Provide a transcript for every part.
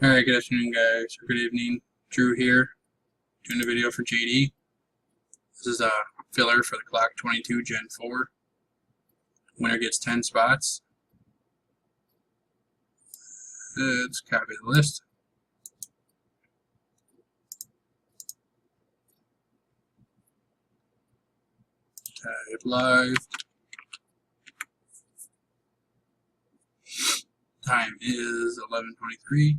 Alright, good afternoon guys, or good evening. Drew here, doing a video for JD. This is a filler for the Glock 22 Gen 4. Winner gets 10 spots. Let's copy the list. Type live. Time is 11:23.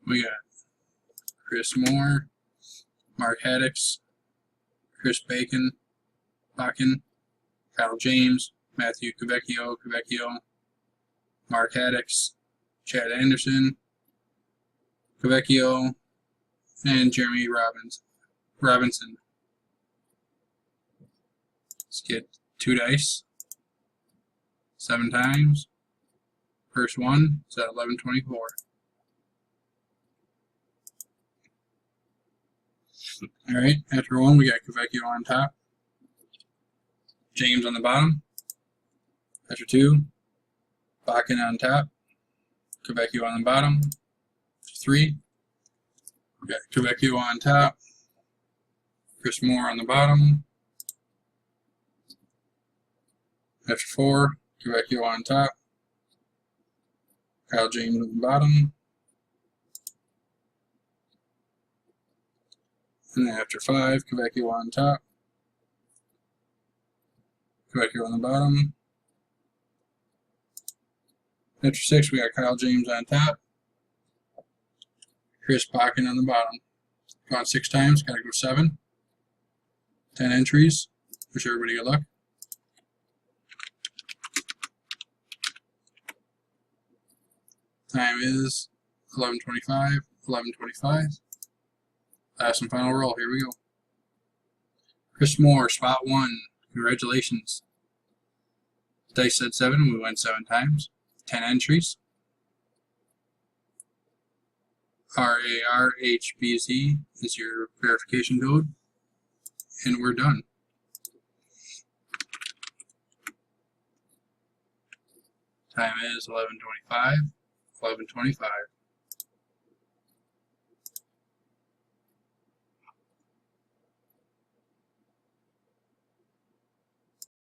We got Chris Moore, Mark Haddix, Chris Bakken, Kyle James, Matthew Cavecchio, Mark Haddix, Chad Anderson, Cavecchio, and Jeremy Robinson. Let's get 2 dice, 7 times. First one is at 11:24. Alright, after 1 we got Cavecchio on top, James on the bottom. After 2, Bakken on top, Cavecchio on the bottom. After 3, we got Cavecchio on top, Chris Moore on the bottom. After 4, Cavecchio on top, Kyle James on the bottom. And then after 5, Cavecchio on top, Cavecchio on the bottom. After 6, we got Kyle James on top, Chris Bakken on the bottom. Gone 6 times, gotta go 7. 10 entries. Wish everybody good luck. Time is 11:25. Last and final roll. Here we go. Chris Moore, spot 1. Congratulations. Dice said 7. We went 7 times. 10 entries. RARHBZ is your verification code. And we're done. Time is 11:25.